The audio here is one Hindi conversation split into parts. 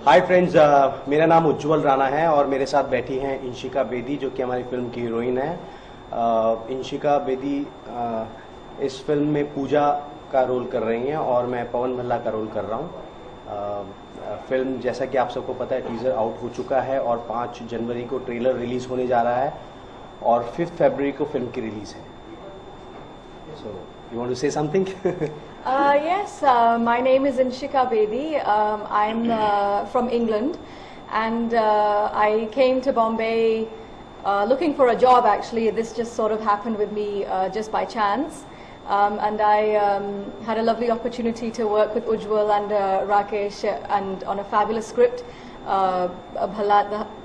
हाय फ्रेंड्स, मेरा नाम उज्जवल राणा है और मेरे साथ बैठी हैं इंशिका बेदी जो कि हमारी फिल्म की हीरोइन है। इंशिका बेदी इस फिल्म में पूजा का रोल कर रही हैं और मैं पवन भल्ला का रोल कर रहा हूँ। फिल्म जैसा कि आप सबको पता है टीज़र आउट हो चुका है और 5 जनवरी को ट्रेलर रिलीज़ होने जा रहा है और 5 फरवरी को फिल्म की रिलीज़ है। सो you want to say something? Yes, my name is Inshika Bedi. I'm from England, and I came to Bombay looking for a job. Actually, this just sort of happened with me just by chance, and I had a lovely opportunity to work with Ujjwal and Rakesh and on a fabulous script.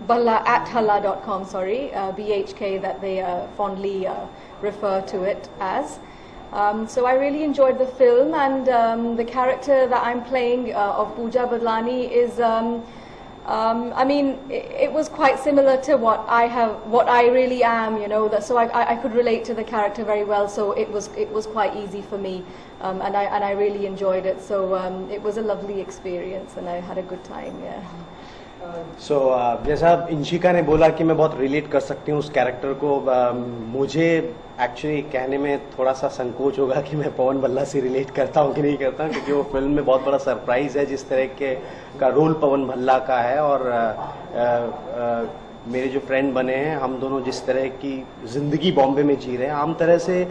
Bhalla at Halla.com, sorry, BHK that they fondly refer to it as. So I really enjoyed the film, and the character that I'm playing of Pooja Badlani is, I mean, it was quite similar to what I really am, you know. So I could relate to the character very well. So it was quite easy for me, and I really enjoyed it. So it was a lovely experience, and I had a good time. Yeah. सो जैसा इंशिका ने बोला कि मैं बहुत रिलेट कर सकती हूँ उस कैरेक्टर को, मुझे एक्चुअली कहने में थोड़ा सा संकोच होगा कि मैं पवन भल्ला से रिलेट करता हूँ कि नहीं करता, क्योंकि वो फिल्म में बहुत बड़ा सरप्राइज है जिस तरह के का रोल पवन भल्ला का है। और मेरे जो फ्रेंड बने हैं, हम दोनों जिस तरह की जिंदगी बॉम्बे में जी रहे हैं, आम तरह से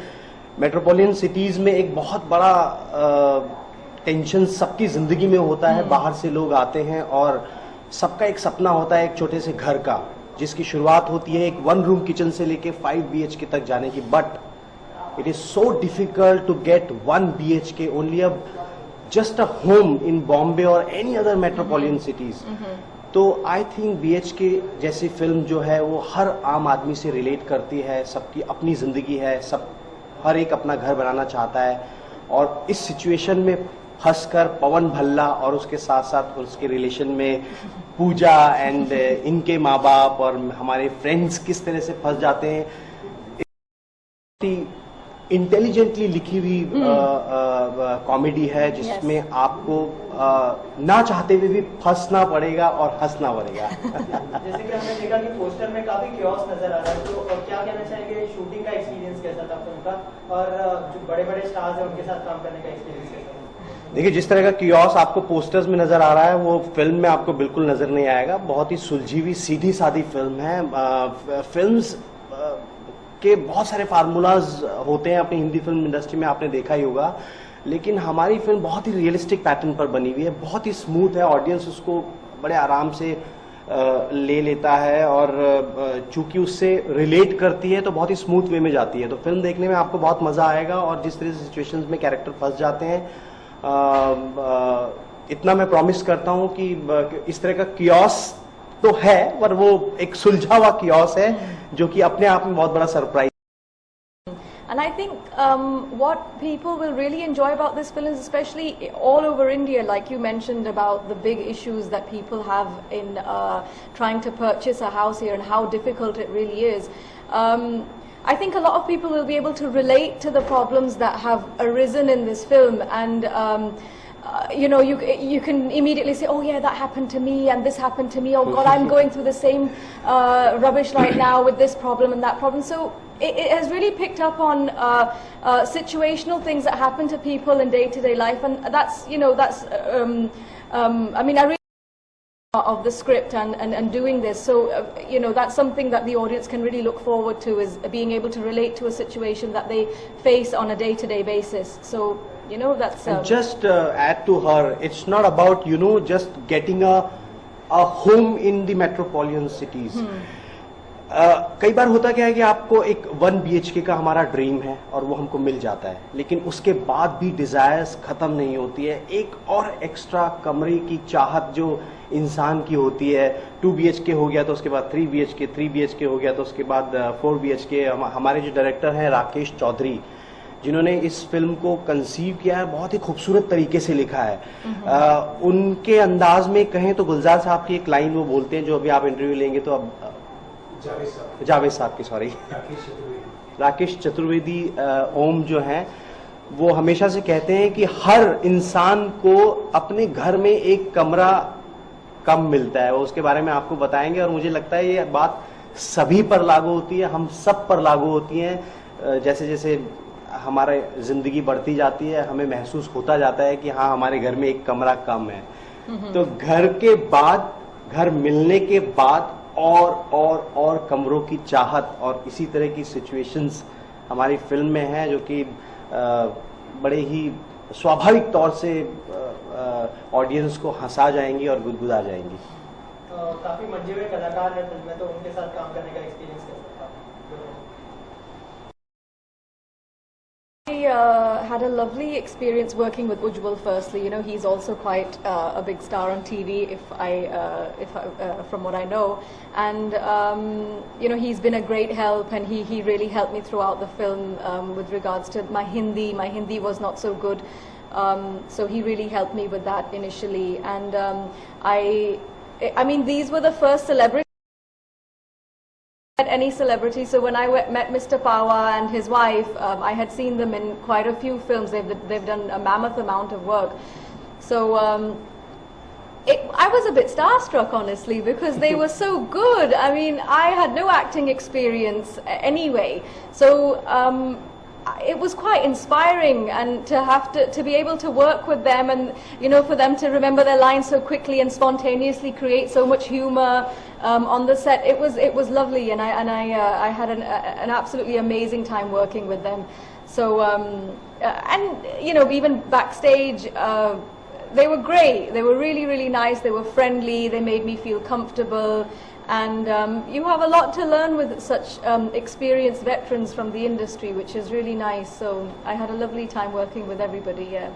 मेट्रोपॉलिटन सिटीज़ में एक बहुत बड़ा टेंशन सबकी जिंदगी में होता है। बाहर से लोग आते हैं और सबका एक सपना होता है एक छोटे से घर का, जिसकी शुरुआत होती है एक 1 रूम किचन से लेके 5 BHK तक जाने की। But it is so difficult to get 1 BHK only अब just a home in Bombay और एनी अदर मेट्रोपॉलिटन सिटीज। तो आई थिंक BHK जैसी फिल्म जो है वो हर आम आदमी से रिलेट करती है। सबकी अपनी जिंदगी है, हर एक अपना घर बनाना चाहता है, और इस सिचुएशन में हंसकर पवन भल्ला और उसके साथ साथ उसके रिलेशन में पूजा एंड इनके माँ बाप और हमारे फ्रेंड्स किस तरह से फंस जाते हैं। इंटेलिजेंटली लिखी हुई कॉमेडी है जिसमें आपको ना चाहते हुए भी फंसना पड़ेगा और हंसना पड़ेगा। जैसे कि हमने देखा कि पोस्टर में काफी क्योस नजर आ रहा है, तो क्या कहना चाहेंगे, शूटिंग का एक्सपीरियंस कैसा था फिल्म का, और जो बड़े बड़े स्टार्स हैं उनके साथ काम करने का एक्सपीरियंस कैसा था? देखिए, जिस तरह का कियोस आपको पोस्टर्स में नजर आ रहा है वो फिल्म में आपको बिल्कुल नजर नहीं आएगा। बहुत ही सुलझी हुई सीधी सादी फिल्म है। फिल्म्स के बहुत सारे फार्मूलाज होते हैं अपनी हिंदी फिल्म इंडस्ट्री में, आपने देखा ही होगा, लेकिन हमारी फिल्म बहुत ही रियलिस्टिक पैटर्न पर बनी हुई है, बहुत ही स्मूथ है। ऑडियंस उसको बड़े आराम से ले लेता है और चूंकि उससे रिलेट करती है तो बहुत ही स्मूथ वे में जाती है। तो फिल्म देखने में आपको बहुत मजा आएगा, और जिस तरह से सिचुएशंस में कैरेक्टर फंस जाते हैं, इतना मैं प्रॉमिस करता हूं कि इस तरह का कियोस तो है, पर वो एक सुलझा हुआ कियोस है जो कि अपने आप में बहुत बड़ा surprise. And I think what people will really enjoy about this film is, especially all over India, like you mentioned about the big issues that people have in trying to purchase a house here and how difficult it really is. I think a lot of people will be able to relate to the problems that have arisen in this film, and you know, you can immediately say, oh yeah, that happened to me and this happened to me, oh god, I'm going through the same rubbish right now with this problem and that problem. So it has really picked up on situational things that happen to people in day-to-day life, and that's, you know, that's I mean, I really of the script and doing this, so you know, that's something that the audience can really look forward to, is being able to relate to a situation that they face on a day-to-day basis. So you know, that's and just add to her, it's not about, you know, just getting a home in the metropolitan cities. कई बार होता क्या है कि आपको एक 1 BHK का हमारा ड्रीम है और वो हमको मिल जाता है, लेकिन उसके बाद भी डिजायर्स खत्म नहीं होती है। एक और एक्स्ट्रा कमरे की चाहत जो इंसान की होती है। 2 BHK हो गया तो उसके बाद 3 BHK, 3 BHK हो गया तो उसके बाद 4 BHK। हमारे जो डायरेक्टर हैं राकेश चौधरी, जिन्होंने इस फिल्म को कंसीव किया है, बहुत ही खूबसूरत तरीके से लिखा है। उनके अंदाज में कहें तो गुलजार साहब की एक लाइन वो बोलते हैं, जो अभी आप इंटरव्यू लेंगे तो अब जावेद साहब की, सॉरी, राकेश चतुर्वेदी ओम जो हैं, वो हमेशा से कहते हैं कि हर इंसान को अपने घर में एक कमरा कम मिलता है, वो उसके बारे में आपको बताएंगे। और मुझे लगता है ये बात सभी पर लागू होती है, हम सब पर लागू होती है। जैसे जैसे हमारे जिंदगी बढ़ती जाती है हमें महसूस होता जाता है कि हाँ हमारे घर में एक कमरा कम है। तो घर के बाद, घर मिलने के बाद और कमरों की चाहत और इसी तरह की सिचुएशंस हमारी फिल्म में है, जो कि बड़े ही स्वाभाविक तौर से ऑडियंस को हंसा जाएंगी और गुदगुदा जाएंगी। काफी मंजे हुए कलाकार हैं फिल्म में, तो उनके साथ काम करने का एक्सपीरियंस कैसा था? I had a lovely experience working with Ujjwal. Firstly, you know, he's also quite a big star on TV, from what I know, and you know, he's been a great help, and he really helped me throughout the film with regards to my Hindi. My Hindi was not so good, so he really helped me with that initially, and I mean, these were the first celebrities. Any celebrity. So when I met Mr. Pawa and his wife, I had seen them in quite a few films. They've done a mammoth amount of work. So I was a bit starstruck, honestly, because they were so good. I mean, I had no acting experience anyway. So it was quite inspiring, and to have to be able to work with them, and you know, for them to remember their lines so quickly and spontaneously create so much humor on the set. It was lovely, and I had an absolutely amazing time working with them. So and you know, even backstage, they were great. They were really nice. They were friendly. They made me feel comfortable. And you have a lot to learn with such experienced veterans from the industry, which is really nice. So I had a lovely time working with everybody. Yeah.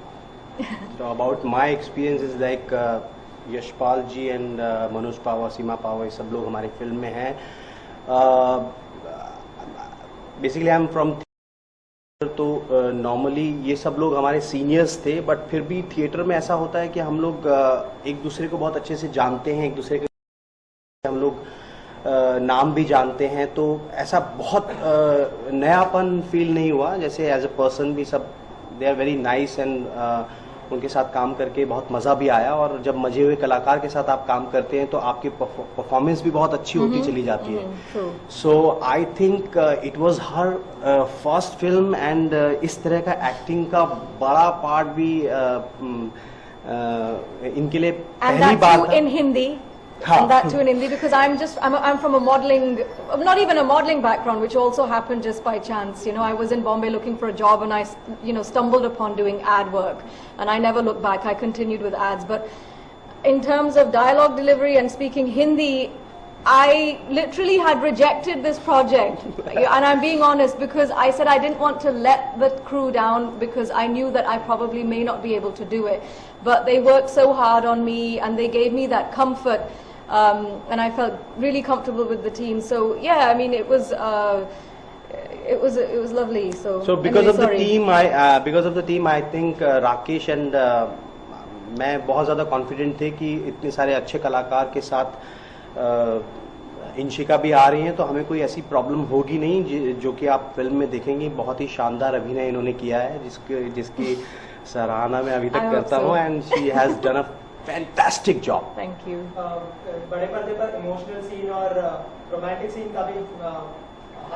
So about my experience is like Yashpal ji and Manoj Pahwa, Seema Pahwa, ये सब लोग हमारी फिल्म में हैं। Basically I am from theatre, तो नॉर्मली ये सब लोग हमारे सीनियर्स थे, बट फिर भी थिएटर में ऐसा होता है कि हम लोग एक दूसरे को बहुत अच्छे से जानते हैं, एक दूसरे के हम लोग नाम भी जानते हैं, तो ऐसा बहुत नयापन फील नहीं हुआ। जैसे एज अ पर्सन भी सब they are very nice, and उनके साथ काम करके बहुत मज़ा भी आया। और जब मजे हुए कलाकार के साथ आप काम करते हैं तो आपकी परफॉर्मेंस भी बहुत अच्छी होती चली जाती है। So I think it was her first film, and इस तरह का एक्टिंग का बड़ा पार्ट भी इनके लिए पहली बार था। इन Hindi. And that too in Hindi, because I'm from a modeling, not even a modeling background, which also happened just by chance. You know, I was in Bombay looking for a job, and I, you know, stumbled upon doing ad work, and I never looked back. I continued with ads. But in terms of dialogue delivery and speaking Hindi, I literally had rejected this project, and I'm being honest, because I said I didn't want to let the crew down, because I knew that I probably may not be able to do it. But they worked so hard on me, and they gave me that comfort. And I felt really comfortable with the team. So yeah, I mean, it was lovely. So because anyway, of the team, I think Rakesh and मैं बहुत ज़्यादा कॉन्फिडेंट थे कि इतने सारे अच्छे कलाकार के साथ इंशिका भी आ रही हैं, तो हमें कोई ऐसी प्रॉब्लम होगी नहीं, जो कि आप फिल्म में देखेंगे। बहुत ही शानदार अभिनय इन्होंने किया है, जिसकी सराहना मैं अभी तक करता हूँ, and she has done a fantastic job. Thank you. बड़े पर्दे पर इमोशनल सीन और रोमांटिक सीन काफी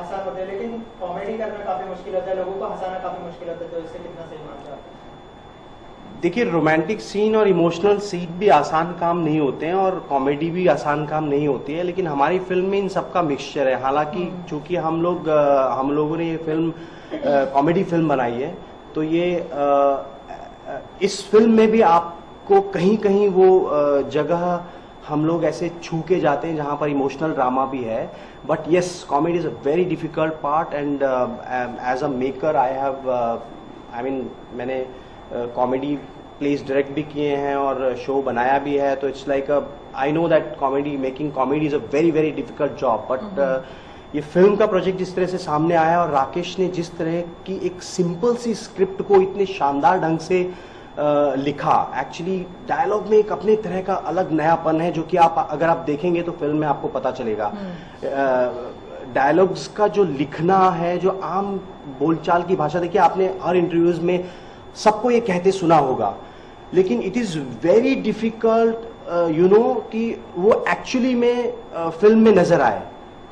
आसान होते हैं, लेकिन कॉमेडी करना काफी मुश्किल होता है, लोगों को हंसाना काफी मुश्किल होता है, तो इससे कितना सही मानते हैं आप? देखिए, रोमांटिक सीन और इमोशनल सीन भी आसान काम नहीं होते हैं, और कॉमेडी भी आसान काम नहीं होती है, लेकिन हमारी फिल्म में इन सबका मिक्सचर है। हालांकि चूंकि हम लोगों ने ये फिल्म कॉमेडी फिल्म बनाई है, तो ये इस फिल्म में भी आपको कहीं कहीं वो जगह हम लोग ऐसे छू के जाते हैं जहां पर इमोशनल ड्रामा भी है। But yes, comedy is a very difficult part, and as a maker मैंने कॉमेडी प्लेस डायरेक्ट भी किए हैं और शो बनाया भी है, तो it's like I know that making comedy is a very very difficult job. But ये फिल्म का प्रोजेक्ट जिस तरह से सामने आया, और राकेश ने जिस तरह की एक सिंपल सी स्क्रिप्ट को इतने शानदार ढंग से लिखा, एक्चुअली डायलॉग में एक अपने तरह का अलग नयापन है, जो कि अगर आप देखेंगे तो फिल्म में आपको पता चलेगा। डायलॉग्स का जो लिखना है, जो आम बोलचाल की भाषा, देखिए आपने हर इंटरव्यूज में सबको ये कहते सुना होगा, लेकिन इट इज वेरी डिफिकल्ट कि वो एक्चुअली में फिल्म में नजर आए।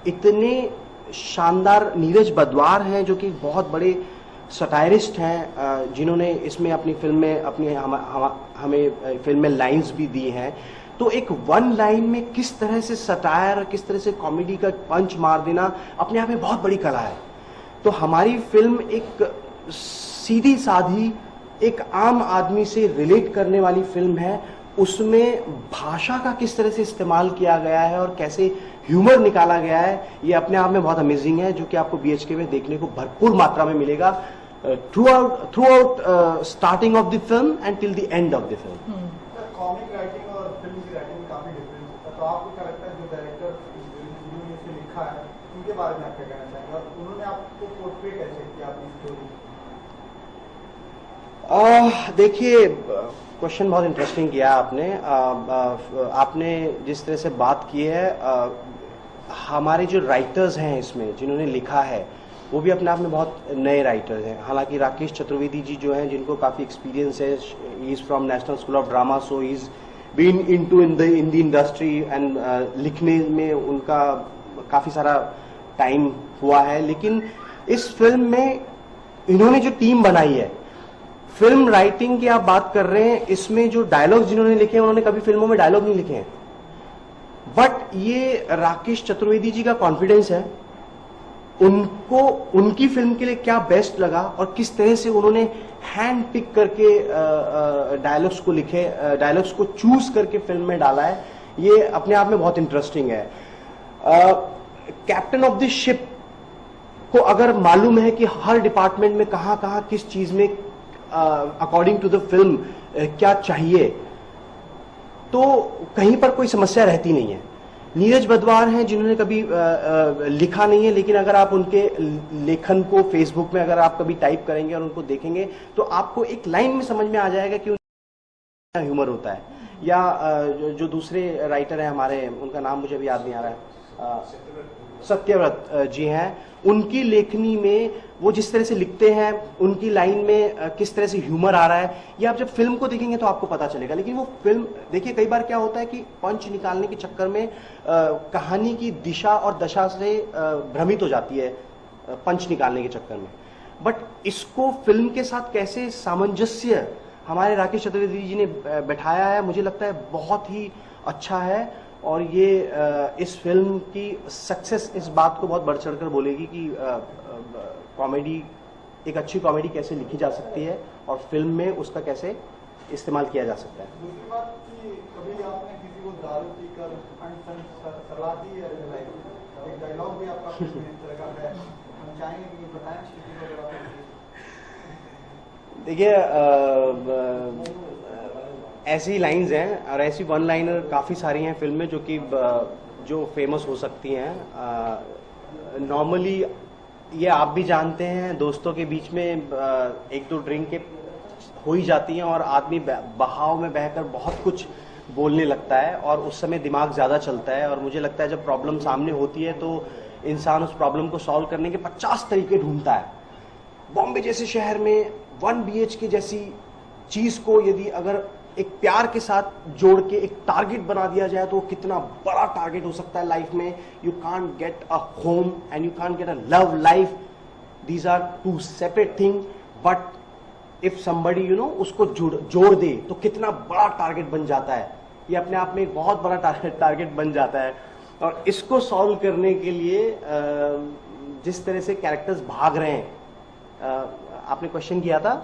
इतने शानदार नीरज बद्वार हैं जो कि बहुत बड़े सटायरिस्ट हैं, जिन्होंने इसमें अपनी फिल्म में हमें फिल्म में लाइंस भी दी हैं। तो एक वन लाइन में किस तरह से सटायर, किस तरह से कॉमेडी का पंच मार देना अपने आप में बहुत बड़ी कला है। तो हमारी फिल्म एक सीधी साधी, एक आम आदमी से रिलेट करने वाली फिल्म है। उसमें भाषा का किस तरह से इस्तेमाल किया गया है और कैसे ह्यूमर निकाला गया है, ये अपने आप में बहुत अमेजिंग है, जो कि आपको BHK में देखने को भरपूर मात्रा में मिलेगा through out starting of the film and till the end of the film. Comic writing और फिल्म की राइटिंग में काफी डिफरेंस होता है, तो आपको क्या लगता है जो डायरेक्टर जिन्होंने इसे लिखा है उनके बारे में आप क्या कहना चाहेंगे, और उन्होंने आपको पोर्ट्रे कैसे किया अपनी स्टोरी? देखिए, क्वेश्चन बहुत इंटरेस्टिंग किया आपने। आपने जिस तरह से बात की है, हमारे जो राइटर्स हैं इसमें जिन्होंने लिखा है वो भी अपने आप में बहुत नए राइटर्स हैं। हालांकि राकेश चतुर्वेदी जी जो हैं, जिनको काफ़ी एक्सपीरियंस है, he is from National School of Drama, so he is been into in the industry and लिखने में उनका काफ़ी सारा टाइम हुआ है। लेकिन इस फिल्म में इन्होंने जो टीम बनाई है, फिल्म राइटिंग की आप बात कर रहे हैं, इसमें जो डायलॉग जिन्होंने लिखे हैं उन्होंने कभी फिल्मों में डायलॉग नहीं लिखे हैं, बट ये राकेश चतुर्वेदी जी का कॉन्फिडेंस है। उनको उनकी फिल्म के लिए क्या बेस्ट लगा और किस तरह से उन्होंने हैंड पिक करके डायलॉग्स को लिखे, डायलॉग्स को चूज करके फिल्म में डाला है, ये अपने आप में बहुत इंटरेस्टिंग है। कैप्टन ऑफ द शिप को अगर मालूम है कि हर डिपार्टमेंट में कहां कहां किस चीज में अकॉर्डिंग टू द फिल्म क्या चाहिए, तो कहीं पर कोई समस्या रहती नहीं है। नीरज बद्वार हैं जिन्होंने कभी लिखा नहीं है, लेकिन अगर आप उनके लेखन को फेसबुक में अगर आप कभी टाइप करेंगे और उनको देखेंगे तो आपको एक लाइन में समझ में आ जाएगा कि ह्यूमर होता है। या जो दूसरे राइटर हैं हमारे, उनका नाम मुझे अभी याद नहीं आ रहा है, सत्यव्रत जी हैं, उनकी लेखनी में वो जिस तरह से लिखते हैं, उनकी लाइन में किस तरह से ह्यूमर आ रहा है, ये आप जब फिल्म को देखेंगे तो आपको पता चलेगा। लेकिन वो फिल्म देखिए, कई बार क्या होता है कि पंच निकालने के चक्कर में कहानी की दिशा और दशा से भ्रमित हो जाती है पंच निकालने के चक्कर में। बट इसको फिल्म के साथ कैसे सामंजस्य हमारे राकेश चतुर्वेदी जी ने बैठाया है, मुझे लगता है बहुत ही अच्छा है। और ये इस फिल्म की सक्सेस इस बात को बहुत बढ़ चढ़ कर बोलेगी कि कॉमेडी, एक अच्छी कॉमेडी कैसे लिखी जा सकती है और फिल्म में उसका कैसे इस्तेमाल किया जा सकता है। दूसरी बात कि कभी आपने किसी को दारू पीकर सलाह दी है, एक डायलॉग भी आपका फिल्म में इस तरह का है, हम चाहेंगे कि बताएं स्थिति को जरा। देखिए, ऐसी लाइंस हैं और ऐसी वन लाइनर काफ़ी सारी हैं फिल्म में जो फेमस हो सकती हैं। नॉर्मली ये आप भी जानते हैं, दोस्तों के बीच में एक दो ड्रिंक के हो ही जाती हैं और आदमी बहाव में बहकर बहुत कुछ बोलने लगता है और उस समय दिमाग ज़्यादा चलता है। और मुझे लगता है जब प्रॉब्लम सामने होती है तो इंसान उस प्रॉब्लम को सॉल्व करने के 50 तरीके ढूंढता है। बॉम्बे जैसे शहर में 1 BHK जैसी चीज़ को यदि अगर एक प्यार के साथ जोड़ के एक टारगेट बना दिया जाए तो वो कितना बड़ा टारगेट हो सकता है लाइफ में। You can't get a home and you can't get a love life, these are two separate thing, but if somebody उसको जोड़ दे तो कितना बड़ा टारगेट बन जाता है। ये अपने आप में एक बहुत बड़ा टारगेट बन जाता है। और इसको सॉल्व करने के लिए जिस तरह से कैरेक्टर्स भाग रहे हैं, आपने क्वेश्चन किया था,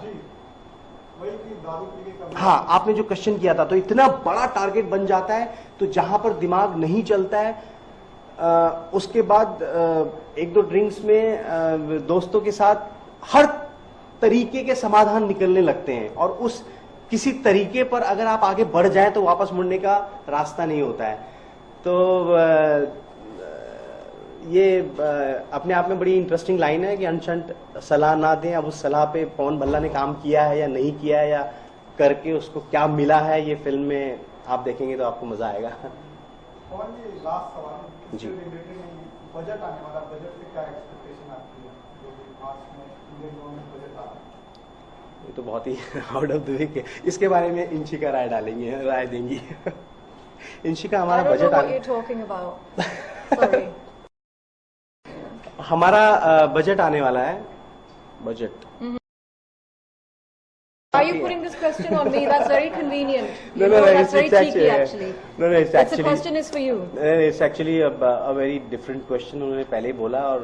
हाँ, आपने जो क्वेश्चन किया था, तो इतना बड़ा टारगेट बन जाता है तो जहां पर दिमाग नहीं चलता है उसके बाद एक दो ड्रिंक्स में दोस्तों के साथ हर तरीके के समाधान निकलने लगते हैं और उस किसी तरीके पर अगर आप आगे बढ़ जाएं तो वापस मुड़ने का रास्ता नहीं होता है। तो ये अपने आप में बड़ी इंटरेस्टिंग लाइन है कि अनशंट सलाह ना दें। अब उस सलाह पे पवन भल्ला ने काम किया है या नहीं किया है, या करके उसको क्या मिला है, ये फिल्म में आप देखेंगे तो आपको मजा आएगा। लास्ट सवाल जी, बजट आने वाला, बजट से क्या एक्सपेक्टेशन आपकी है जो कि मार्च में इंडियन गवर्नमेंट बजट आ रहा है? ये तो बहुत ही आउट ऑफ द वे है, इसके बारे में इंशिका राय देंगी। इंशिका, I हमारा don't know budget what you're talking about. Sorry. हमारा बजट आने वाला है, budget. Are you putting this question on me? That's very convenient. No, You no, know, no, that's very it's cheeky, actually. No, it's This actually. question is for you. It's actually a very different question. उन्होंने पहले ही बोला और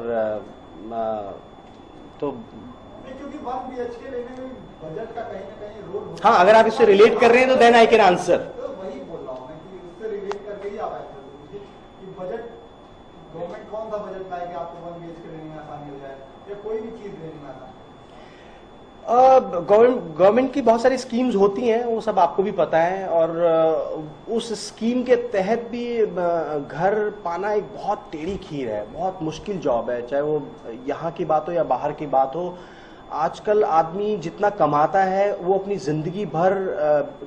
तो नहीं, क्योंकि 1 BHK लेने में बजट का कहीं ना कहीं रोल होता हाँ, है। अगर आप इससे रिलेट कर रहे हैं तो देन आई कैन आंसर। तो वही बोल रहा हूँ मैं कि उससे रिलेट करके ही आप आंसर दीजिए कि बजट, गवर्नमेंट कौन सा बजट लाए कि आपको 1 BHK लेने में आसानी हो जाए या कोई भी चीज लेने में आसानी। गवर्नमेंट की बहुत सारी स्कीम्स होती हैं, वो सब आपको भी पता है, और उस स्कीम के तहत भी घर पाना एक बहुत टेढ़ी खीर है, बहुत मुश्किल जॉब है, चाहे वो यहाँ की बात हो या बाहर की बात हो। आजकल आदमी जितना कमाता है वो अपनी जिंदगी भर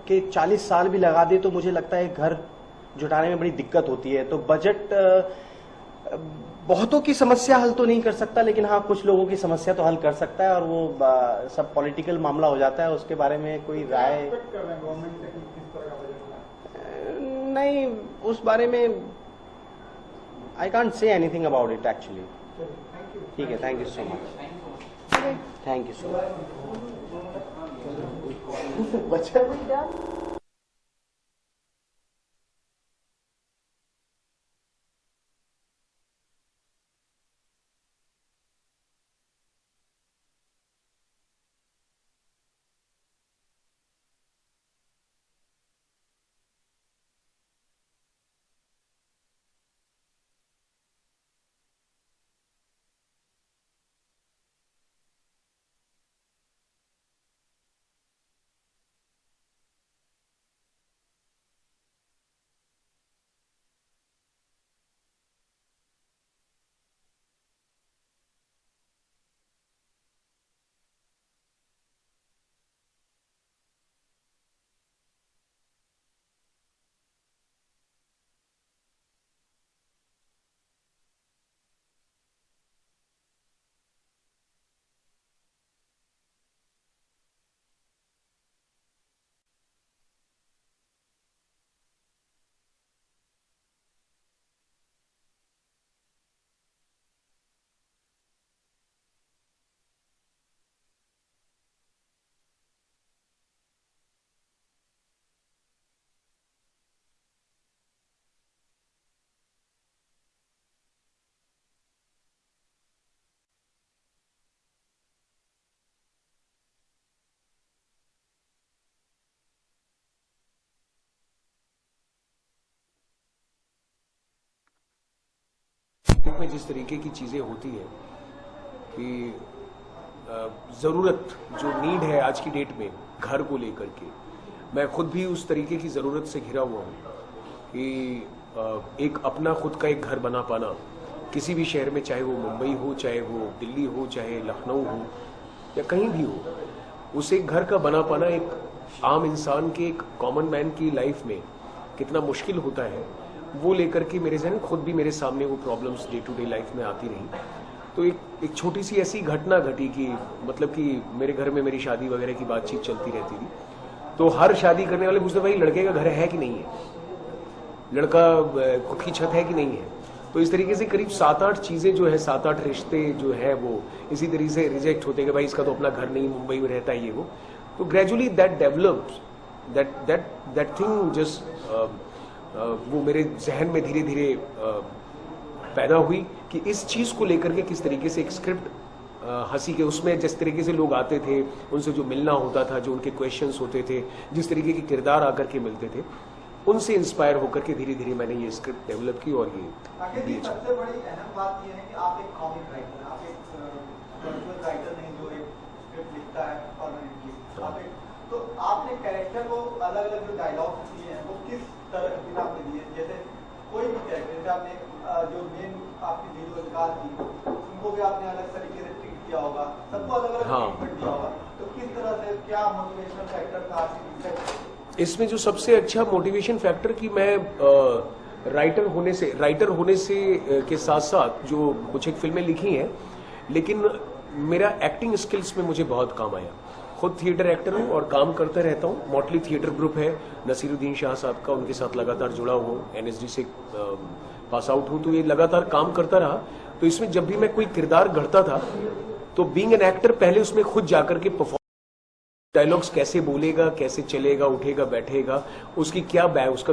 के 40 साल भी लगा दे तो मुझे लगता है घर जुटाने में बड़ी दिक्कत होती है। तो बजट बहुतों की समस्या हल तो नहीं कर सकता, लेकिन हाँ कुछ लोगों की समस्या तो हल कर सकता है, और वो सब पॉलिटिकल मामला हो जाता है, उसके बारे में कोई राय एक्सपेक्ट कर रहे हैं गवर्नमेंट से कि किस तरह का बजट लाए? नहीं, उस बारे में I can't say anything about it actually. Thank you. ठीक है, thank you so much, Okay. Thank you so much. Are we done? में जिस तरीके की चीज़ें होती हैं कि ज़रूरत जो नीड है आज की डेट में घर को लेकर के, मैं खुद भी उस तरीके की ज़रूरत से घिरा हुआ हूँ कि एक अपना खुद का एक घर बना पाना किसी भी शहर में, चाहे वो मुंबई हो, चाहे वो दिल्ली हो, चाहे लखनऊ हो या कहीं भी हो, उस एक घर का बना पाना एक आम इंसान के, एक कॉमन मैन की लाइफ में कितना मुश्किल होता है, वो लेकर के मेरे जहन खुद भी मेरे सामने वो problems day to day life में आती रही। तो एक छोटी सी ऐसी घटना घटी कि मतलब कि मेरे घर में मेरी शादी वगैरह की बातचीत चलती रहती थी, तो हर शादी करने वाले पूछते भाई लड़के का घर है कि नहीं है, लड़का खुद की छत है कि नहीं है। तो इस तरीके से करीब 7-8 चीजें जो है, 7-8 रिश्ते जो है वो इसी तरीके से रिजेक्ट होते हैं कि भाई इसका तो अपना घर नहीं, मुंबई में रहता है ये वो। तो gradually that develops, that thing just वो मेरे जहन में धीरे धीरे पैदा हुई कि इस चीज को लेकर के किस तरीके से एक स्क्रिप्ट हंसी के उसमें जिस तरीके से लोग आते थे, उनसे जो मिलना होता था, जो उनके क्वेश्चंस होते थे, जिस तरीके के किरदार आकर के मिलते थे, उनसे इंस्पायर होकर के धीरे धीरे मैंने ये स्क्रिप्ट डेवलप की। और ये सबसे बड़ी अहम बात ये है कि आप एक कॉमिक राइटर, आप एक राइटर नहीं जो एक स्क्रिप्ट लिखता है परमानेंटली, आप एक, तो आपने कैरेक्टर को अलग अलग जो डायलॉग दिए हैं वो किस तरह के आपने दिए? जैसे कोई भी कैरेक्टर, जैसे आपने जो मेन आपकी हीरो विकास थी, उनको भी आपने अलग तरीके से ट्रीट किया होगा, सबको अलग अलग ट्रीटमेंट दिया होगा, तो किस तरह से क्या मोटिवेशनल फैक्टर था आपकी? इसमें जो सबसे अच्छा मोटिवेशन फैक्टर कि मैं राइटर होने से के साथ साथ जो कुछ एक फिल्में लिखी हैं, लेकिन मेरा एक्टिंग स्किल्स में मुझे बहुत काम आया। खुद थिएटर एक्टर हूँ और काम करता रहता हूँ। मोटली थिएटर ग्रुप है नसीरुद्दीन शाह साहब का, उनके साथ लगातार जुड़ा हूँ। NSD से पास आउट हूँ, तो ये लगातार काम करता रहा। तो इसमें जब भी मैं कोई किरदार गढ़ता था तो बीइंग एन एक्टर पहले उसमें खुद जाकर के परफॉर्म, डायलॉग्स कैसे बोलेगा, कैसे चलेगा, उठेगा, बैठेगा, उसका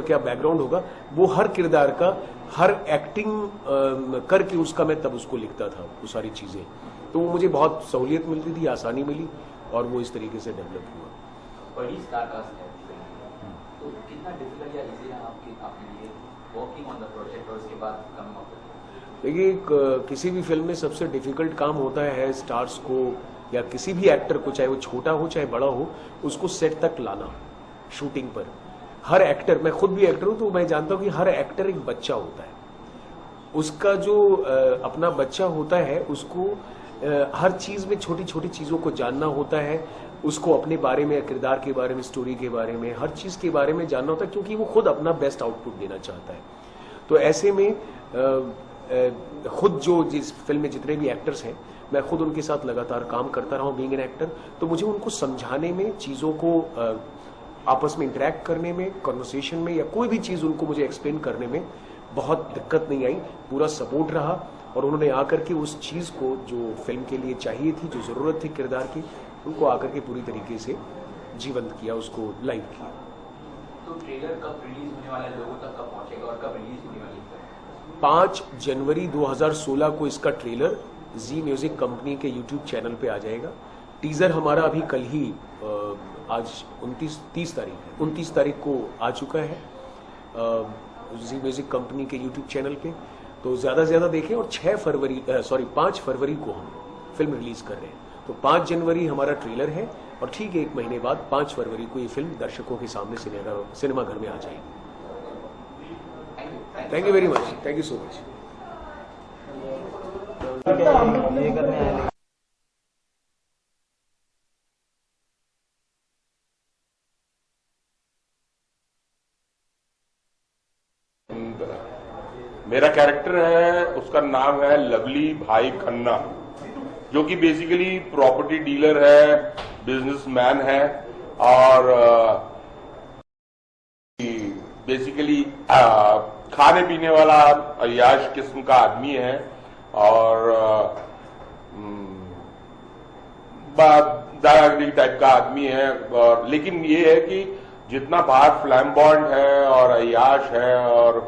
क्या बैकग्राउंड होगा, वो हर किरदार का हर एक्टिंग करके उसका मैं तब उसको लिखता था, वो सारी चीजें। तो वो मुझे बहुत सहूलियत मिलती थी, आसानी मिली और वो इस तरीके से डेवलप हुआ। बड़ी स्टार कास्ट है, तो कितना डिफिकल्ट या इजी है आपके लिए वर्किंग ऑन द प्रोजेक्ट और उसके बाद कमिंग ऑफ द? देखिए, किसी भी फिल्म में सबसे डिफिकल्ट काम होता है स्टार्स को या किसी भी एक्टर को, चाहे वो छोटा हो चाहे बड़ा हो, उसको सेट तक लाना। शूटिंग पर हर एक्टर, मैं खुद भी एक्टर हूं तो मैं जानता हूं कि हर एक्टर एक बच्चा होता है। उसका जो अपना बच्चा होता है उसको हर चीज में छोटी छोटी चीजों को जानना होता है, उसको अपने बारे में, किरदार के बारे में, स्टोरी के बारे में, हर चीज के बारे में जानना होता है, क्योंकि वो खुद अपना बेस्ट आउटपुट देना चाहता है। तो ऐसे में खुद जो जिस फिल्म में जितने भी एक्टर्स हैं, मैं खुद उनके साथ लगातार काम करता रहा हूं बीइंग एन एक्टर। तो मुझे उनको समझाने में, चीजों को आपस में इंटरेक्ट करने में, कन्वर्सेशन में, या कोई भी चीज उनको मुझे एक्सप्लेन करने में बहुत दिक्कत नहीं आई। पूरा सपोर्ट रहा और उन्होंने आकर के उस चीज को जो फिल्म के लिए चाहिए थी, जो जरूरत थी किरदार की, उनको आकर के पूरी तरीके से जीवंत किया, उसको लाइव किया। तो ट्रेलर कब रिलीज होने वाला है, लोगों तक कब पहुंचेगा और कब रिलीज होने वाली है? 5 जनवरी 2016 को इसका ट्रेलर जी म्यूजिक कंपनी के यूट्यूब चैनल पे आ जाएगा। टीजर हमारा अभी कल ही आज 29 तारीख को आ चुका है जी म्यूजिक कंपनी के यूट्यूब चैनल पे। तो ज्यादा से ज्यादा देखें और 5 फरवरी को हम फिल्म रिलीज कर रहे हैं। तो 5 जनवरी हमारा ट्रेलर है और ठीक 1 महीने बाद 5 फरवरी को ये फिल्म दर्शकों के सामने सिनेमाघर में आ जाएगी। Thank you very much, thank you so much. ये करने आए मेरा कैरेक्टर है, उसका नाम है लवली भाई खन्ना, जो कि बेसिकली प्रॉपर्टी डीलर है, बिजनेसमैन है और बेसिकली खाने पीने वाला अय्याश किस्म का आदमी है और दादागिरी टाइप का आदमी है। और लेकिन ये है कि जितना बाहर फ्लैम्बॉन्ड है और अय्याश है और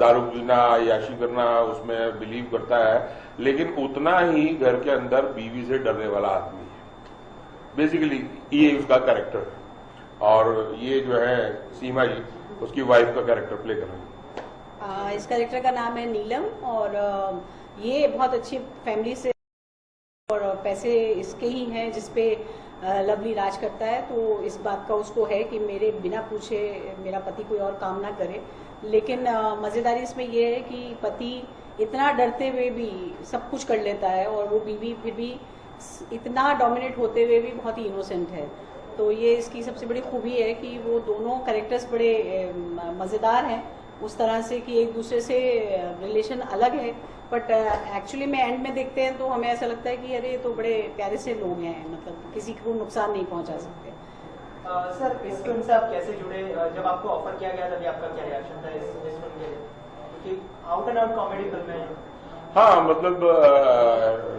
दारू पीना, अय्याशी करना उसमें बिलीव करता है, लेकिन उतना ही घर के अंदर बीवी से डरने वाला आदमी है। बेसिकली ये उसका कैरेक्टर है और ये जो है सीमा जी उसकी वाइफ का कैरेक्टर प्ले कर रही है। इस कैरेक्टर का नाम है नीलम और ये बहुत अच्छी फैमिली से और पैसे इसके ही हैं जिसपे लवली राज करता है। तो इस बात का उसको है कि मेरे बिना पूछे मेरा पति कोई और काम ना करे। लेकिन मजेदारी इसमें यह है कि पति इतना डरते हुए भी सब कुछ कर लेता है और वो बीवी फिर भी इतना डोमिनेट होते हुए भी बहुत ही इनोसेंट है। तो ये इसकी सबसे बड़ी खूबी है कि वो दोनों कैरेक्टर्स बड़े मजेदार हैं उस तरह से कि एक दूसरे से रिलेशन अलग है, बट एक्चुअली में एंड में देखते हैं तो हमें ऐसा लगता है कि अरे तो बड़े प्यारे से लोग हैं, मतलब किसी को नुकसान नहीं पहुंचा सकते। सर, इस फिल्म से आप कैसे जुड़े? जब आपको ऑफर किया गया तभी आपका क्या रिएक्शन था इस फिल्म के लिए? क्योंकि out and out comedy film है। हाँ, मतलब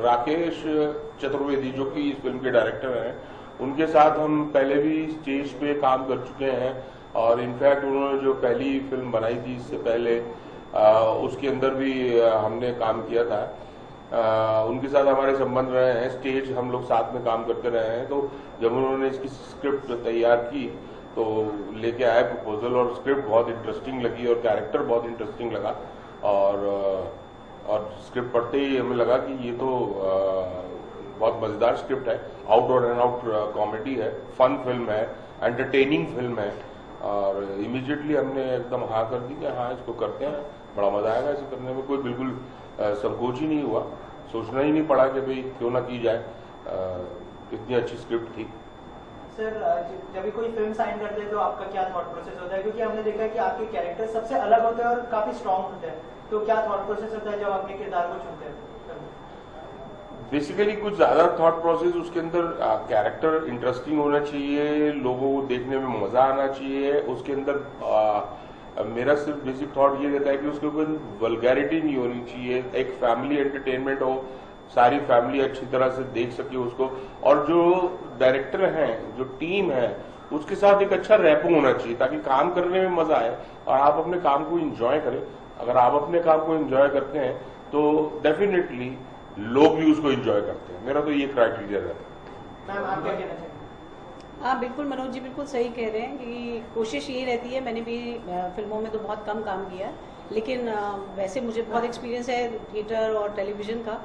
राकेश चतुर्वेदी जो कि इस फिल्म के डायरेक्टर हैं, उनके साथ हम पहले भी स्टेज पे काम कर चुके हैं और इनफैक्ट उन्होंने जो पहली फिल्म बनाई थी इससे पहले उसके अंदर भी हमने काम किया था। उनके साथ हमारे संबंध रहे हैं, स्टेज हम लोग साथ में काम करते रहे हैं। तो जब उन्होंने इसकी स्क्रिप्ट तैयार की तो लेके आए प्रपोजल और स्क्रिप्ट बहुत इंटरेस्टिंग लगी और कैरेक्टर बहुत इंटरेस्टिंग लगा और स्क्रिप्ट पढ़ते ही हमें लगा कि ये तो बहुत मजेदार स्क्रिप्ट है, आउटडोर एंड आउट कॉमेडी है, फन फिल्म है, एंटरटेनिंग फिल्म है और इमीडिएटली हमने एकदम हाँ कर दी कि हाँ इसको करते हैं, बड़ा मजा आएगा इसे करने में। कोई बिल्कुल संकोच ही नहीं हुआ, सोचना ही नहीं पड़ा कि भाई क्यों ना की जाए, इतनी अच्छी स्क्रिप्ट थी। सर जब भी कोई फिल्म साइन करते हैं तो आपका क्या थॉट प्रोसेस होता है, क्योंकि हमने देखा है कि आपके कैरेक्टर सबसे अलग होते हैं और काफी स्ट्रॉन्ग होते हैं, तो क्या थॉट प्रोसेस होता है जब अपने किरदार को चुनते हैं? बेसिकली कुछ ज्यादा थॉट प्रोसेस उसके अंदर, कैरेक्टर इंटरेस्टिंग होना चाहिए, लोगों को देखने में मजा आना चाहिए उसके अंदर। मेरा सिर्फ बेसिक थॉट ये रहता है कि उसके कोई वल्गैरिटी नहीं होनी चाहिए, एक फैमिली एंटरटेनमेंट हो, सारी फैमिली अच्छी तरह से देख सके उसको, और जो डायरेक्टर हैं, जो टीम है, उसके साथ एक अच्छा रैपो होना चाहिए ताकि काम करने में मजा आए और आप अपने काम को एंजॉय करें। अगर आप अपने काम को एंजॉय करते हैं तो डेफिनेटली लोग भी उसको एंजॉय करते हैं। मेरा तो ये क्राइटेरिया रहता है। मैम आप क्या कहना चाहिए? हाँ बिल्कुल, मनोज जी बिल्कुल सही कह रहे हैं कि कोशिश ये रहती है, मैंने भी फिल्मों में तो बहुत कम काम किया है, लेकिन वैसे मुझे बहुत एक्सपीरियंस है थिएटर और टेलीविजन का।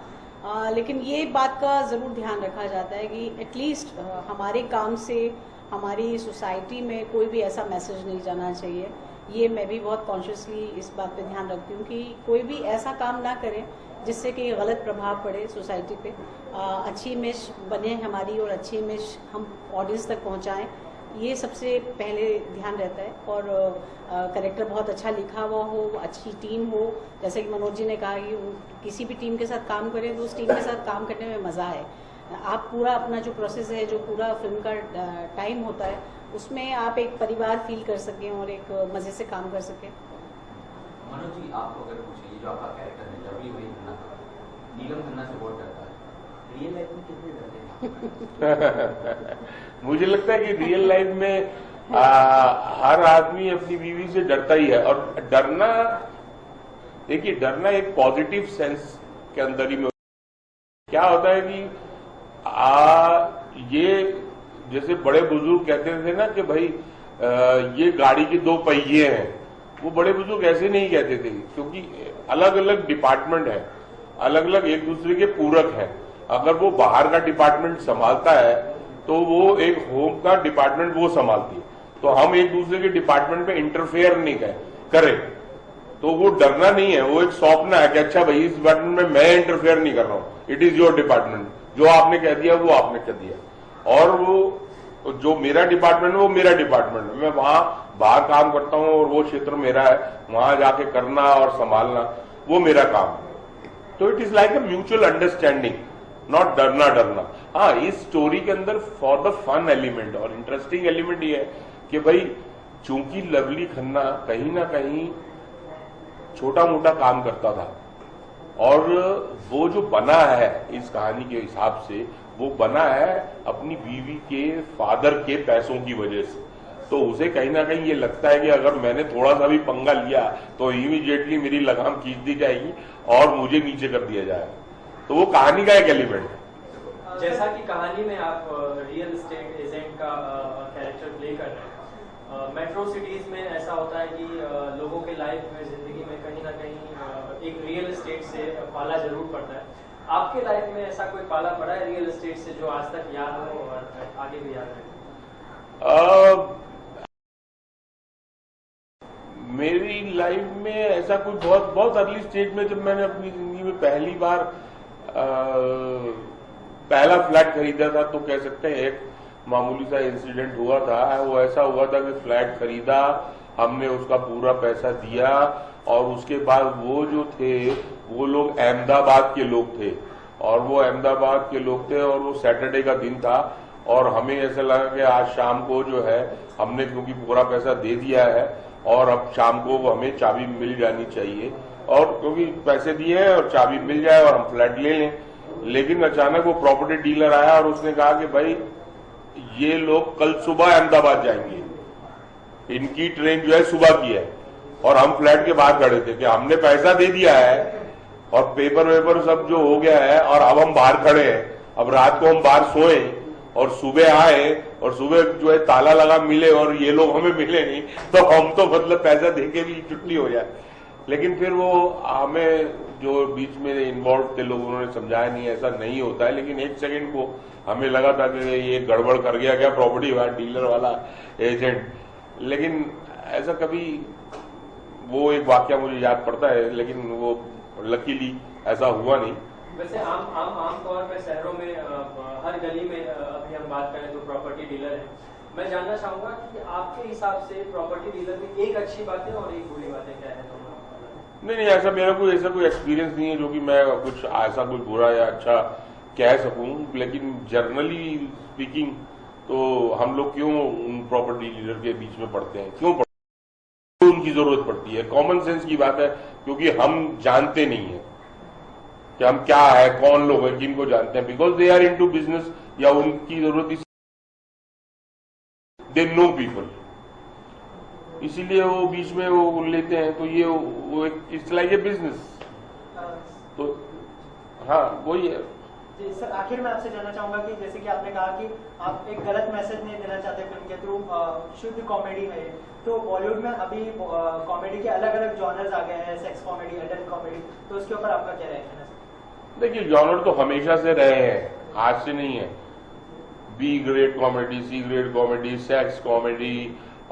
लेकिन ये बात का ज़रूर ध्यान रखा जाता है कि एटलीस्ट हमारे काम से हमारी सोसाइटी में कोई भी ऐसा मैसेज नहीं जाना चाहिए। ये मैं भी बहुत कॉन्शियसली इस बात पे ध्यान रखती हूँ कि कोई भी ऐसा काम ना करें जिससे कि गलत प्रभाव पड़े सोसाइटी पे। अच्छी इमेज बने हमारी और अच्छी इमेज हम ऑडियंस तक पहुँचाएँ, ये सबसे पहले ध्यान रहता है। और कैरेक्टर बहुत अच्छा लिखा हुआ हो, अच्छी टीम हो, जैसे कि मनोज जी ने कहा कि किसी भी टीम के साथ काम करें तो उस टीम के साथ काम करने में मज़ा है। आप पूरा अपना जो प्रोसेस है, जो पूरा फिल्म का टाइम होता है, उसमें आप एक परिवार फील कर सकें और एक मज़े से काम कर सकें। मनोज जी, आपको अगर पूछे, ये जो आपका कैरेक्टर है लवली वही खन्ना, नीलम खन्ना से बहुत डरता है, रियल लाइफ में कितने डरते हैं? मुझे लगता है कि रियल लाइफ में हर आदमी अपनी बीवी से डरता ही है। और डरना, देखिए डरना एक पॉजिटिव सेंस के अंदर ही में क्या होता है कि ये जैसे बड़े बुजुर्ग कहते थे ना कि भाई ये गाड़ी के दो पहिए हैं, वो बड़े बुजुर्ग ऐसे नहीं कहते थे, क्योंकि अलग अलग डिपार्टमेंट है, अलग अलग एक दूसरे के पूरक हैं। अगर वो बाहर का डिपार्टमेंट संभालता है तो वो एक होम का डिपार्टमेंट वो संभालती है, तो हम एक दूसरे के डिपार्टमेंट में इंटरफेयर नहीं करें, तो वो डरना नहीं है, वो एक सौंपना है कि अच्छा भाई इस डिपार्टमेंट में मैं इंटरफेयर नहीं कर रहा हूँ, इट इज योर डिपार्टमेंट, जो आपने कह दिया वो आपने कह दिया। और वो जो मेरा डिपार्टमेंट है वो मेरा डिपार्टमेंट है, मैं वहां बाहर काम करता हूँ और वो क्षेत्र मेरा है, वहां जाके करना और संभालना वो मेरा काम है। तो it is like a mutual understanding, not डरना। हाँ, इस स्टोरी के अंदर फॉर द फन एलिमेंट और इंटरेस्टिंग एलिमेंट ये है कि भाई चूंकि लवली खन्ना कहीं ना कहीं छोटा मोटा काम करता था और वो जो बना है इस कहानी के हिसाब से, वो बना है अपनी बीवी के फादर के पैसों की वजह से, तो उसे कहीं ना कहीं ये लगता है कि अगर मैंने थोड़ा सा भी पंगा लिया तो इमीडिएटली मेरी लगाम खींच दी जाएगी और मुझे नीचे कर दिया जाएगा। तो वो कहानी का एक एलिमेंट है। जैसा कि कहानी में आप रियल एस्टेट एजेंट का कैरेक्टर प्ले कर रहे हैं, मेट्रो सिटीज में ऐसा होता है कि लोगों के लाइफ में, जिंदगी में कहीं ना कहीं एक रियल एस्टेट से पाला जरूर पड़ता है। आपके लाइफ में ऐसा कोई पाला पड़ा है रियल एस्टेट से जो आज तक याद हो और आगे भी याद रहे? मेरी लाइफ में ऐसा कोई बहुत अर्ली स्टेज में, जब मैंने अपनी जिंदगी में पहली बार पहला फ्लैट खरीदा था, तो कह सकते हैं एक मामूली सा इंसिडेंट हुआ था। वो ऐसा हुआ था कि फ्लैट खरीदा, हमने उसका पूरा पैसा दिया और उसके बाद वो जो थे वो लोग अहमदाबाद के लोग थे और वो अहमदाबाद के लोग थे और वो सैटरडे का दिन था और हमें ऐसा लगा कि आज शाम को जो है हमने, क्योंकि पूरा पैसा दे दिया है और अब शाम को हमें चाबी मिल जानी चाहिए, और क्योंकि पैसे दिए हैं और चाबी मिल जाए और हम फ्लैट ले लें। लेकिन अचानक वो प्रॉपर्टी डीलर आया और उसने कहा कि भाई ये लोग कल सुबह अहमदाबाद जाएंगे, इनकी ट्रेन जो है सुबह की है, और हम फ्लैट के बाहर खड़े थे कि हमने पैसा दे दिया है और पेपर वेपर सब जो हो गया है और अब हम बाहर खड़े हैं। अब रात को हम बाहर सोए और सुबह आए और सुबह जो है ताला लगा मिले और ये लोग हमें मिले नहीं, तो हम तो मतलब पैसा देके भी छुट्टी हो जाए। लेकिन फिर वो हमें जो बीच में इन्वॉल्व थे लोग, उन्होंने समझाया नहीं ऐसा नहीं होता है। लेकिन एक सेकंड को हमें लगा था कि ये गड़बड़ कर गया क्या प्रॉपर्टी वाला डीलर वाला एजेंट, लेकिन ऐसा कभी, वो एक वाकया मुझे याद पड़ता है, लेकिन वो लकीली ऐसा हुआ नहीं। वैसे आम तौर पे शहरों में हर गली में अभी हम बात करें तो प्रॉपर्टी डीलर है। मैं जानना चाहूंगा कि आपके हिसाब से प्रॉपर्टी डीलर में एक अच्छी बातें और एक बुरी बातें क्या है? नहीं, ऐसा मेरा कोई एक्सपीरियंस नहीं है जो कि मैं कुछ ऐसा कुछ बुरा या अच्छा कह सकूं, लेकिन जनरली स्पीकिंग तो हम लोग क्यों उन प्रॉपर्टी डीलर के बीच में पड़ते हैं, क्यों पड़ते हैं, उनकी जरूरत पड़ती है, कॉमन सेंस की बात है, क्योंकि हम जानते नहीं है कि हम क्या है, कौन लोग हैं, किनको जानते हैं, because they are into business, या उनकी जरूरत दे नो पीपल, इसीलिए वो बीच में वो लेते हैं। तो ये वो इट्स लाइक ए बिजनेस। तो हाँ वही है जी सर, आखिर में आपसे जानना चाहूंगा कि जैसे कि आपने कहा कि आप एक गलत मैसेज नहीं देना चाहते फिल्म के थ्रू, शुद्ध कॉमेडी है, तो बॉलीवुड में अभी कॉमेडी के अलग अलग जॉनर्स आ गए हैं, सेक्स कॉमेडी, एडल्ट कॉमेडी, तो उसके ऊपर आपका क्या रिएक्शन है? देखिए, जॉनर तो हमेशा से रहे हैं, आज से नहीं है। B grade comedy, C grade comedy, sex comedy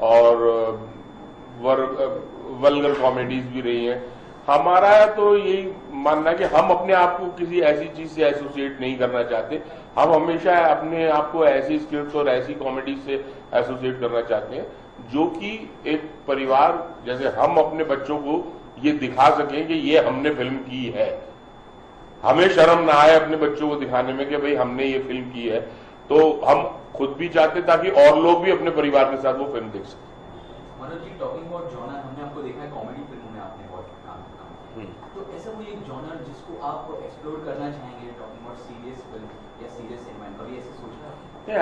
और वल्गर कॉमेडीज भी रही हैं। हमारा तो यही मानना है कि हम अपने आप को किसी ऐसी चीज से एसोसिएट नहीं करना चाहते। हम हमेशा अपने आप को ऐसी स्क्रिप्ट और ऐसी कॉमेडी से एसोसिएट करना चाहते हैं जो कि एक परिवार, जैसे हम अपने बच्चों को ये दिखा सकें कि ये हमने फिल्म की है, हमें शर्म ना आए अपने बच्चों को दिखाने में कि भाई हमने ये फिल्म की है। तो हम खुद भी चाहते ताकि और लोग भी अपने परिवार के साथ वो फिल्म देख सकें। Manoj ji, talking about genre, हमने आपको देखा है कॉमेडी फिल्मों में आपने बहुत काम किया, तो ऐसा कोई एक जॉनर जिसको आप एक्सप्लोर करना चाहेंगे, टॉकिंग अबाउट सीरियस फिल्म या सीरियस सिनेमा, कभी ऐसे सोचा है?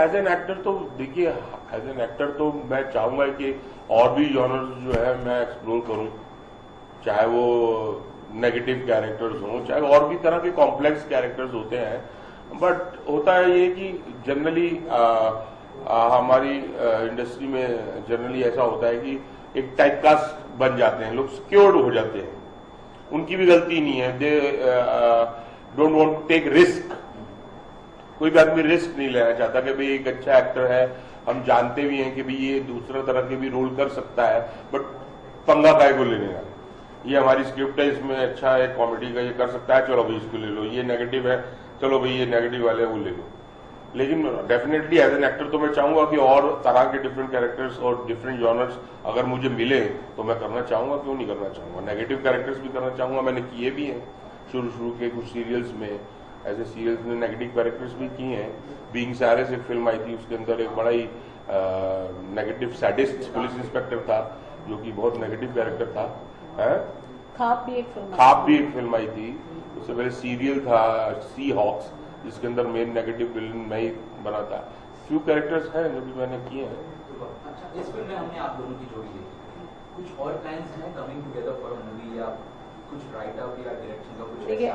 एज एन एक्टर तो देखिए, एज एन एक्टर तो मैं चाहूंगा कि और भी जॉनर्स जो है मैं एक्सप्लोर करूं, चाहे वो नेगेटिव कैरेक्टर्स हों, चाहे और भी तरह के कॉम्प्लेक्स कैरेक्टर्स होते हैं। बट होता है ये कि जनरली हमारी इंडस्ट्री में जनरली ऐसा होता है कि एक टाइपकास्ट बन जाते हैं, लोग सिक्योर्ड हो जाते हैं, उनकी भी गलती नहीं है, they don't want to take risk. कोई भी आदमी रिस्क नहीं लेना चाहता कि भाई एक अच्छा एक्टर है, हम जानते भी हैं कि भाई ये दूसरा तरह के भी रोल कर सकता है, बट पंगा काय को लेने का, ये हमारी स्क्रिप्ट है, इसमें अच्छा है कॉमेडी का, ये कर सकता है, चलो भाई इसको ले लो, ये नेगेटिव है, चलो भाई ये नेगेटिव वाले वो ले लो। लेकिन डेफिनेटली एज एन एक्टर तो मैं चाहूंगा कि और तरह के डिफरेंट कैरेक्टर्स और डिफरेंट जॉनर्स अगर मुझे मिले तो मैं करना चाहूंगा, क्यों नहीं करना चाहूंगा। नेगेटिव कैरेक्टर्स भी करना चाहूंगा, मैंने किए भी हैं शुरू के कुछ सीरियल्स में, ऐसे सीरियल्स में नेगेटिव कैरेक्टर्स भी किए हैं। बीइंग सारिस एक फिल्म आई थी, उसके अंदर एक बड़ा ही नेगेटिव सैडिस्ट पुलिस इंस्पेक्टर था जो कि बहुत नेगेटिव कैरेक्टर था। खाप भी एक फिल्म आई थी। उससे पहले सीरियल था सी हॉक्स, जिसके अंदर मेन नेगेटिव विलन मैं ही बना था। फ्यू कैरेक्टर्स हैं जो भी मैंने किए हैं। अच्छा, इस फिल्म में हमने आप दोनों की जोड़ी देखी, कुछ और प्लान्स हैं coming together for a movie, या कुछ राइट अप या डायरेक्शन का कुछ? देखिए,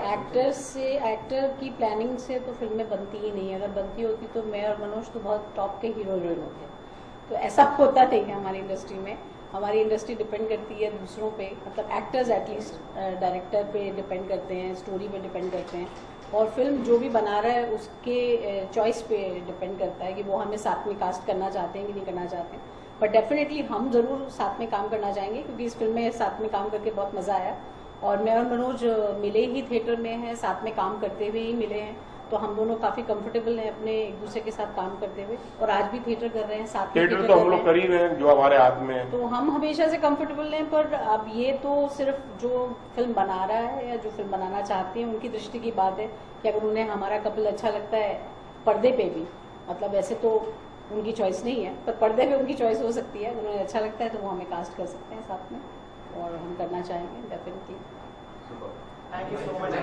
एक्टर की प्लानिंग से तो फिल्में बनती ही नहीं है। अगर बनती होती तो मैं और मनोज तो बहुत टॉप के हीरो हीरोइन होते, तो ऐसा होता नहीं है हमारी इंडस्ट्री में। हमारी इंडस्ट्री डिपेंड करती है दूसरों पे, मतलब एक्टर्स एटलीस्ट डायरेक्टर पे डिपेंड करते हैं, स्टोरी पे डिपेंड करते हैं, और फिल्म जो भी बना रहा है उसके चॉइस पे डिपेंड करता है कि वो हमें साथ में कास्ट करना चाहते हैं कि नहीं करना चाहते हैं। बट डेफिनेटली हम जरूर साथ में काम करना चाहेंगे, क्योंकि इस फिल्म में साथ में काम करके बहुत मजा आया, और मैं और मनोज मिले ही थिएटर में हैं, साथ में काम करते हुए ही मिले हैं, तो हम दोनों काफी कंफर्टेबल हैं अपने एक दूसरे के साथ काम करते हुए, और आज भी थिएटर कर रहे हैं साथ में। थिएटर तो हम लोग कर ही रहे हैं जो हमारे हाथ में है, तो हम हमेशा से कंफर्टेबल हैं। पर अब ये तो सिर्फ जो फिल्म बना रहा है या जो फिल्म बनाना चाहते हैं उनकी दृष्टि की बात है कि अगर उन्हें हमारा कपल अच्छा लगता है पर्दे पे भी, मतलब ऐसे तो उनकी चॉइस नहीं है, पर पर्दे पे उनकी चॉइस हो सकती है, अगर उन्हें अच्छा लगता है तो वो हमें कास्ट कर सकते हैं साथ में, और हम करना चाहेंगे definitely. Thank you so much.